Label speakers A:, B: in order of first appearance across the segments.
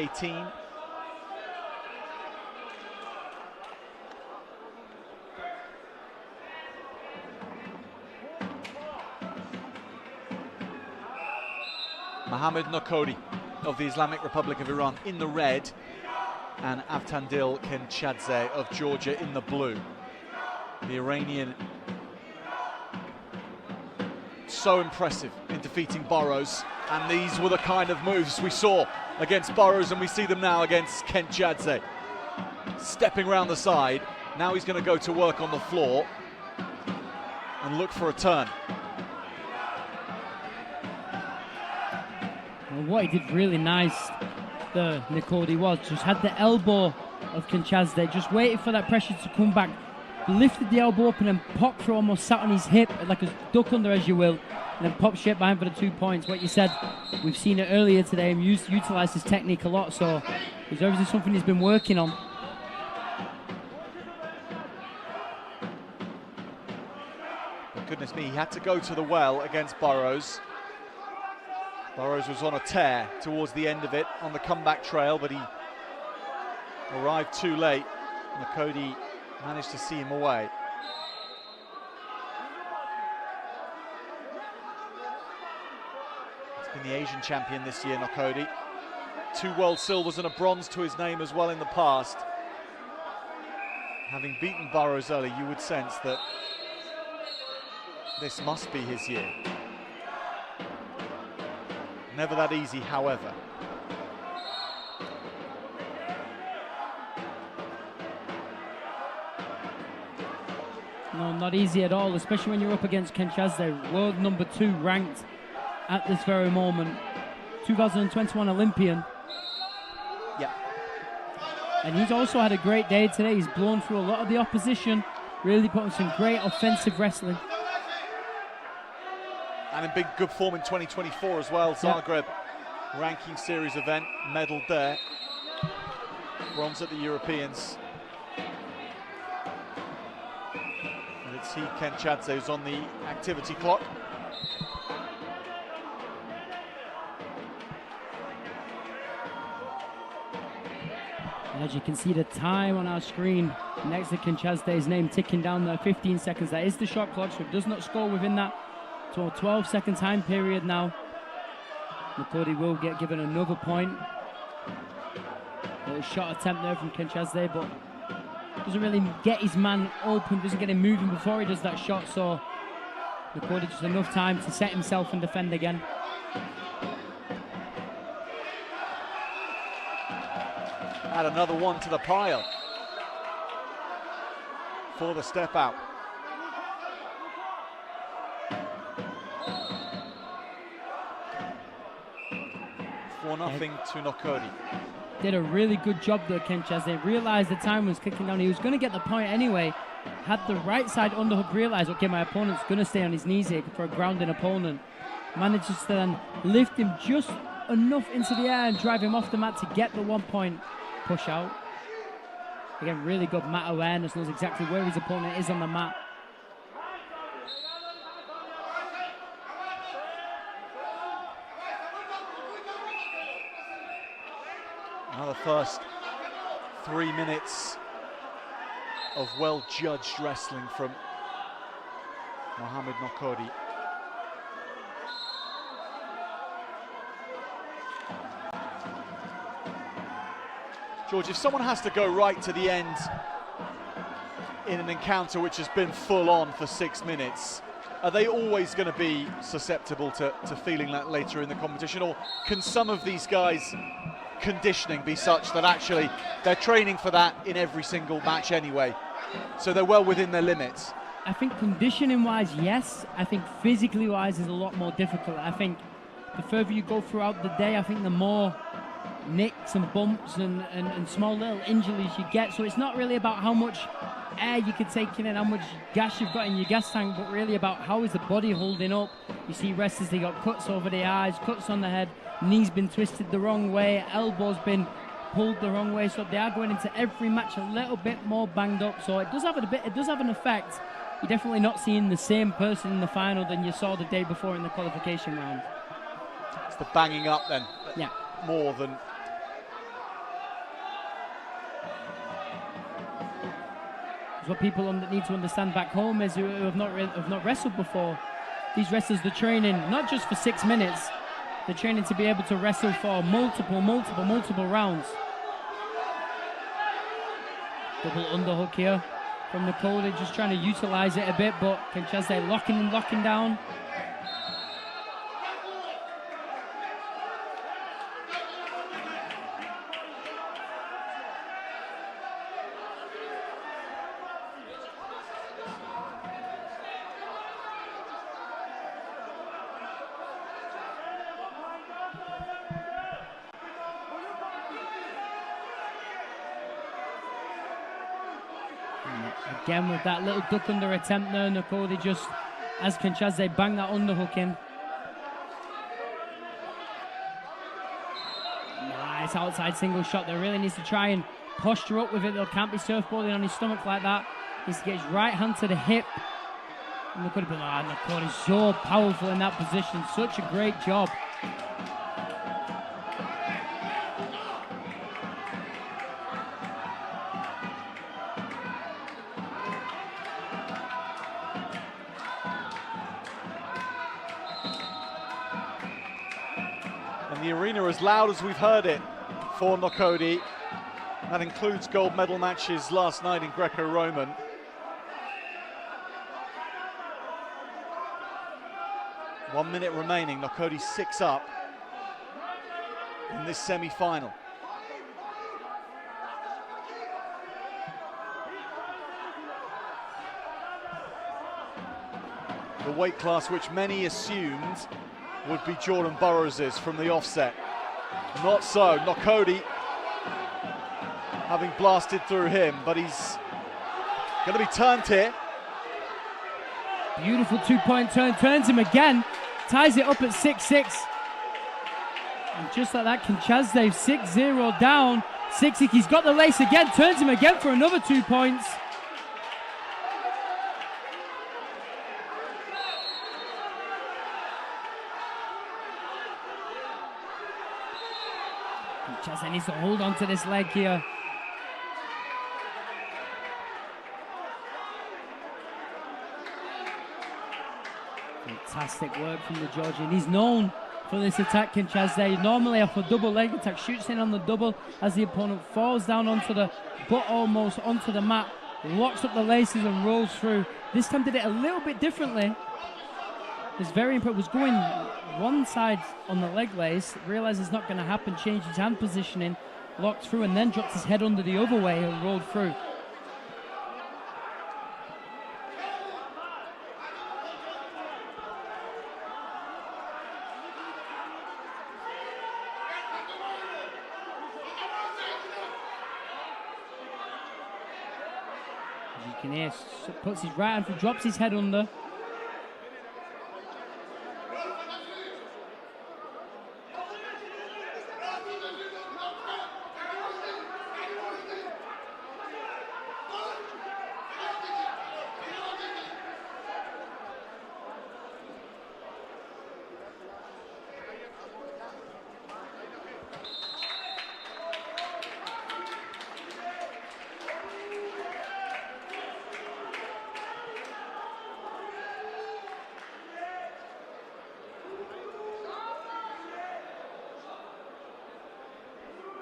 A: 18. Mohammad of the Islamic Republic of Iran in the red, and Avtandil Kentchadze of Georgia in the blue. The Iranian so impressive in defeating Burrows, and these were the kind of moves we saw against Burrows, and we see them now against Kentchadze. Stepping round the side, now he's going to go to work on the floor and look for a turn.
B: Well, what he did really nice, the Nokhodi, was just had the elbow of Kentchadze, just waited for that pressure to come back, lifted the elbow up and then popped through, almost sat on his hip like a duck under, as you will, and then popped straight behind for the 2 points. What you said, we've seen it earlier today, and utilised his technique a lot, so it's obviously something he's been working on.
A: But goodness me, he had to go to the well against Burrows. Burrows was on a tear towards the end of it on the comeback trail, but he arrived too late. Nokhodi managed to see him away. He's been the Asian champion this year, Nokhodi. 2 world silvers and a bronze to his name as well in the past. Having beaten Burrows early, you would sense that this must be his year. Never that easy, however.
B: No, not easy at all, especially when you're up against Kentchadze, world number 2 ranked at this very moment, 2021 Olympian.
A: Yeah.
B: And he's also had a great day today. He's blown through a lot of the opposition, really putting some great offensive wrestling.
A: And in big good form in 2024 as well. Zagreb ranking series event, medalled there. Bronze at the Europeans. And it's he, Kentchadze, who's on the activity clock.
B: And as you can see the time on our screen next to Kentchadze's name ticking down there, 15 seconds. That is the shot clock, so it does not score within that 12-second time period now. Nokhodi will get given another point. A shot attempt there from Kentchadze, but doesn't really get his man open, doesn't get him moving before he does that shot, so Nokhodi just enough time to set himself and defend again.
A: Add another one to the pile for the step out. 4-0 to Nokhodi.
B: Did a really good job there, Kentchadze. Realised the time was kicking down. He was going to get the point anyway. Had the right side underhook, realised, okay, my opponent's going to stay on his knees here for a grounding opponent. Manages to then lift him just enough into the air and drive him off the mat to get the 1 point push out. Again, really good mat awareness, knows exactly where his opponent is on the mat.
A: Now the first 3 minutes of well-judged wrestling from Mohammad Nokhodi. George, if someone has to go right to the end in an encounter which has been full on for 6 minutes, are they always going to be susceptible to feeling that later in the competition? Or can some of these guys' conditioning be such that actually they're training for that in every single match anyway, so they're well within their limits?
B: I think conditioning wise, yes. I think physically wise is a lot more difficult. I think the further you go throughout the day, I think the more nicks and bumps and small little injuries you get. So it's not really about how much air you can take in and how much gas you've got in your gas tank, but really about how is the body holding up. You see wrestlers, they got cuts over the eyes, cuts on the head, knees been twisted the wrong way, elbows been pulled the wrong way, so they are going into every match a little bit more banged up. So it does have an effect. You're definitely not seeing the same person in the final than you saw the day before in the qualification round.
A: It's the banging up then,
B: yeah,
A: more than
B: It's what people need to understand back home is who have not wrestled before. These wrestlers, they're training not just for 6 minutes, they're training to be able to wrestle for multiple rounds. Double underhook here from Nokhodi, just trying to utilize it a bit, but Kentchadze locking down. Again with that little duck under attempt there, Nokhodi just, as Kentchadze bang that underhook in. Nice outside single shot there, really needs to try and posture up with it though, can't be surfboarding on his stomach like that. Needs to get his right hand to the hip. And Nokhodi's so powerful in that position, such a great job.
A: The arena as loud as we've heard it for Nokhodi. That includes gold medal matches last night in Greco-Roman. One minute remaining, Nokhodi 6 up in this semi-final. The weight class which many assumed would be Jordan Burroughs's from the offset. Not so, Nokhodi having blasted through him, but he's going to be turned here.
B: Beautiful two-point turn, turns him again, ties it up at 6-6. And just like that, Kentchadze 6-0 down. He's got the lace again, turns him again for another 2 points. Kentchadze needs to hold on to this leg here. Fantastic work from the Georgian. He's known for this attack, Kentchadze. Normally off a double leg attack, shoots in on the double as the opponent falls down onto the butt, almost onto the mat, locks up the laces and rolls through. This time did it a little bit differently. It's very important. Was going one side on the leg lace, realized it's not going to happen, changed his hand positioning, locked through, and then dropped his head under the other way and rolled through. As you can hear, puts his right hand through, drops his head under.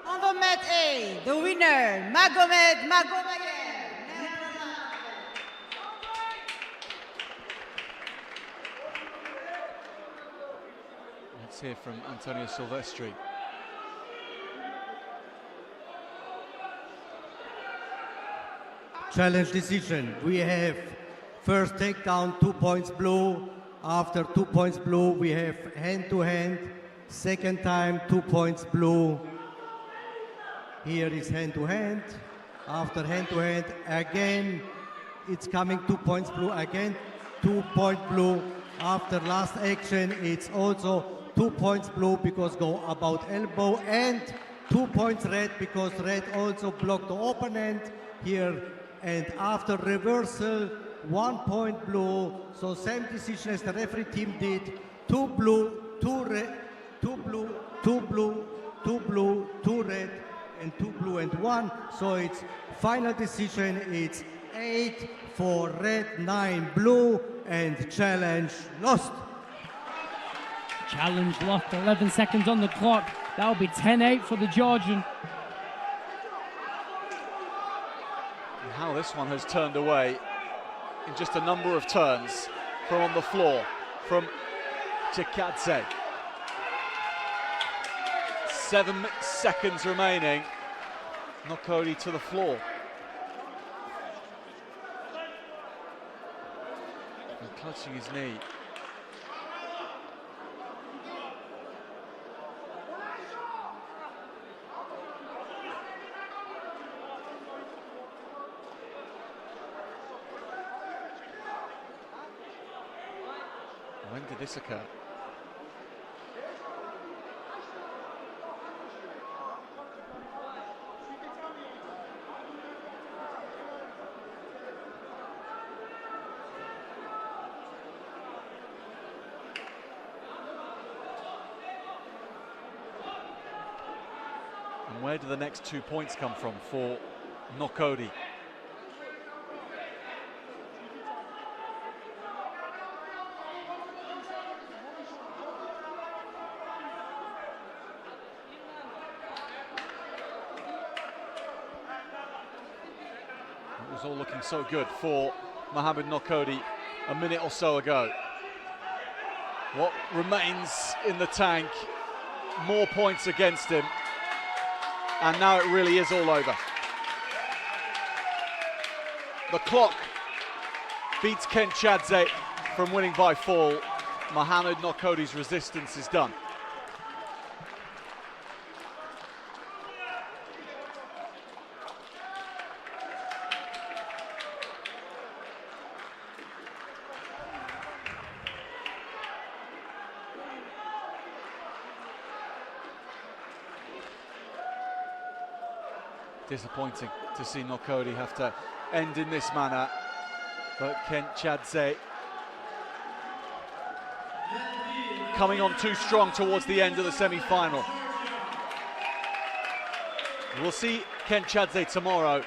C: On the mat A, the winner, Magomed Magomayev.
A: Let's hear from Antonio Silvestri.
D: Challenge decision. We have first takedown, 2 points blue. After 2 points blue, we have hand-to-hand. Second time, 2 points blue. Here is hand-to-hand. After hand-to-hand, again, it's coming 2 points blue. Again, 2 point blue. After last action, it's also 2 points blue because go about elbow, and 2 points red because red also blocked the opponent here. And after reversal, 1 point blue. So same decision as the referee team did. 2 blue, 2 red, 2 blue, 2 blue, 2 blue, 2 red, and 2 blue and 1. So it's final decision. It's 8 for red, 9 blue, and challenge lost.
B: Challenge lost, 11 seconds on the clock. That'll be 10-8 for the Georgian.
A: And how this one has turned away in just a number of turns from on the floor from Kentchadze. 7 seconds remaining. Nokhodi to the floor. And clutching his knee. When did this occur? And where do the next 2 points come from for Nokhodi? It was all looking so good for Mohammad Nokhodi a minute or so ago. What remains in the tank? More points against him. And now it really is all over. The clock beats Kentchadze from winning by fall. Mohammad Nokhodi's resistance is done. Disappointing to see Nokhodi have to end in this manner, but Kentchadze coming on too strong towards the end of the semi-final. We'll see Kentchadze tomorrow